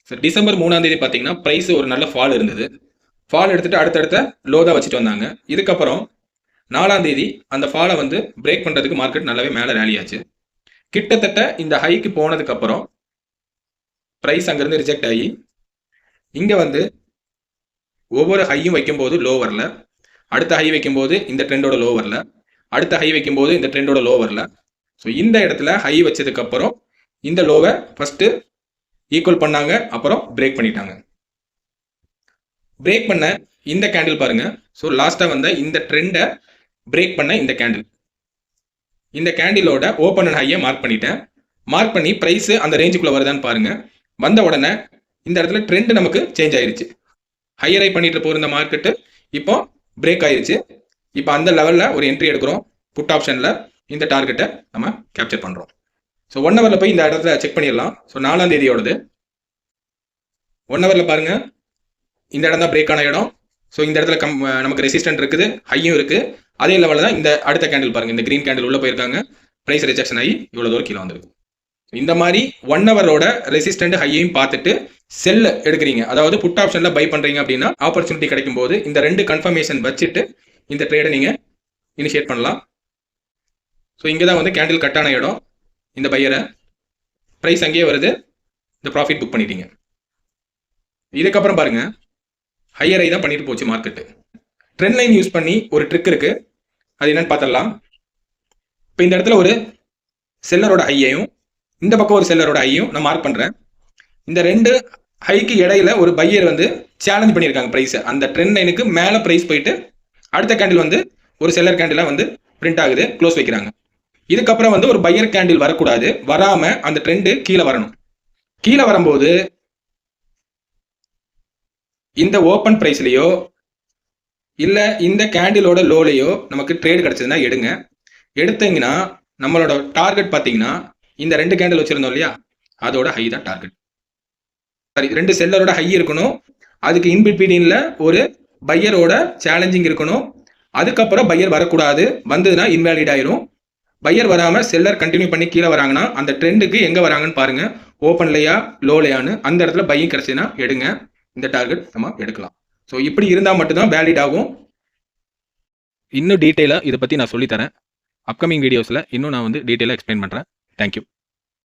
Sir December 3ஆம் தேதி பார்த்தீங்கன்னா ப்ரைஸ் ஒரு நல்ல ஃபால் இருந்தது. ஃபால் எடுத்துட்டு அடுத்தடுத்த லோ தான் வச்சுட்டு வந்தாங்க. இதுக்கப்புறம் 4ஆம் தேதி அந்த ஃபாலை வந்து பிரேக் பண்ணுறதுக்கு மார்க்கெட் நல்லாவே மேலே ரேலி ஆச்சு. கிட்டத்தட்ட இந்த ஹைக்கு போனதுக்கப்புறம் ப்ரைஸ் அங்கேருந்து ரிஜெக்ட் ஆகி இங்கே வந்து ஒவ்வொரு ஹையும் வைக்கும்போது லோ வரல, அடுத்த ஹை வைக்கும்போது இந்த ட்ரெண்டோட லோ வரல, அடுத்த ஹை வைக்கும்போது இந்த ட்ரெண்டோட லோ வரல. ஸோ இந்த இடத்துல ஹை வச்சதுக்கப்புறம் இந்த லோவை ஃபஸ்ட்டு ஈக்குவல் பண்ணாங்க, அப்புறம் பிரேக் பண்ணிட்டாங்க. பிரேக் பண்ண இந்த கேண்டில் பாருங்க. ஸோ லாஸ்ட்டாக வந்த இந்த ட்ரெண்டை பிரேக் பண்ண இந்த கேண்டில், இந்த கேண்டிலோட ஓப்பன் அண்ட் ஹையை மார்க் பண்ணிட்டேன். மார்க் பண்ணி ப்ரைஸ் அந்த ரேஞ்சுக்குள்ளே வருதான்னு பாருங்க. வந்த உடனே இந்த இடத்துல ட்ரெண்ட் நமக்கு சேஞ்ச் ஆயிருச்சு. ஹையர் ஹை பண்ணிட்டு போகிற மார்க்கெட்டு இப்போ பிரேக் ஆயிருச்சு. இப்போ அந்த லெவலில் ஒரு என்ட்ரி எடுக்கிறோம். புட் ஆப்ஷனில் இந்த டார்கெட்டை நம்ம கேப்சர் பண்ணுறோம். ஸோ 1 ஹவரில் போய் இந்த இடத்துல செக் பண்ணிடலாம். ஸோ 4ஆம் தேதியோடது 1 ஹவரில் பாருங்க, இந்த இடம் தான் பிரேக் ஆன இடம். ஸோ இந்த இடத்துல நமக்கு ரெசிஸ்டன்ட் இருக்குது, ஹையும் இருக்குது. அதே லெவலில் தான் இந்த அடுத்த கேண்டில் பாருங்க, இந்த கிரீன் கேண்டில் உள்ளே போயிருக்காங்க, ப்ரைஸ் ரிஜெக்ஷன் ஆகி இவ்வளோ தூரம் கீழே வந்திருக்கு. இந்த மாதிரி 1 ஹவரோட ரெசிஸ்டன்ட் ஹையையும் பார்த்துட்டு செல் எடுக்கிறீங்க, அதாவது புட் ஆப்ஷனில் பை பண்ணுறீங்க அப்படின்னா ஆப்பர்ச்சுனிட்டி கிடைக்கும் போது இந்த 2 கன்ஃபர்மேஷன் வச்சுட்டு இந்த ட்ரேடை நீங்கள் இனிஷியேட் பண்ணலாம். ஸோ இங்கே தான் வந்து கேண்டில் கட் ஆன இடம், இந்த பையரை ப்ரைஸ் அங்கேயே வருது, இந்த ப்ராஃபிட் புக் பண்ணிட்டீங்க. இதுக்கப்புறம் பாருங்க, ஹையர் ஹை தான் பண்ணிட்டு போச்சு மார்க்கெட்டு. ட்ரெண்ட் லைன் யூஸ் பண்ணி ஒரு ட்ரிக் இருக்கு, அது என்னன்னு பார்த்துடலாம். இப்போ இந்த இடத்துல ஒரு செல்லரோட ஹையையும் இந்த பக்கம் ஒரு செல்லரோட ஹையும் நான் மார்க் பண்ணுறேன். இந்த 2 ஹைக்கு இடையில ஒரு பையர் வந்து சேலஞ்ச் பண்ணியிருக்காங்க ப்ரைஸை. அந்த ட்ரெண்ட் லைனுக்கு மேலே ப்ரைஸ் போயிட்டு அடுத்த கேண்டில் வந்து ஒரு செல்லர் கேண்டிலாக வந்து பிரிண்ட் ஆகுது, க்ளோஸ் வைக்கிறாங்க. இதுக்கப்புறம் வந்து ஒரு பையர் கேண்டில் வரக்கூடாது, வராம அந்த ட்ரெண்டு கீழே வரணும். கீழே வரும்போது இந்த ஓப்பன் ப்ரைஸ்லையோ இல்லை இந்த கேண்டிலோட லோலையோ நமக்கு ட்ரேடு கிடைச்சதுன்னா எடுங்க. எடுத்தீங்கன்னா நம்மளோட டார்கெட் பார்த்தீங்கன்னா இந்த 2 கேண்டில் வச்சிருந்தோம் இல்லையா, அதோட ஹை தான் டார்கெட். சரி, 2 செல்லரோட ஹை இருக்கணும், அதுக்கு இன்பிட்வீனில் ஒரு பையரோட சேலஞ்சிங் இருக்கணும். அதுக்கப்புறம் பையர் வரக்கூடாது, வந்ததுன்னா இன்வேலிட் ஆயிரும். பையர் வராமல் செல்லர் கண்டினியூ பண்ணி கீழே வராங்கன்னா அந்த ட்ரெண்டுக்கு எங்கே வராங்கன்னு பாருங்க, ஓப்பன்லையா லோலையான்னு. அந்த இடத்துல பையிங் கிடைச்சதுன்னா எடுங்க, இந்த டார்கெட் நம்ம எடுக்கலாம். ஸோ இப்படி இருந்தால் மட்டும்தான் வேலிட் ஆகும். இன்னும் டீட்டெயிலாக இதை பற்றி நான் சொல்லித்தரேன். அப்கமிங் வீடியோஸில் இன்னும் நான் வந்து டீட்டெயிலாக எக்ஸ்பிளைன் பண்ணுறேன். தேங்க்யூ.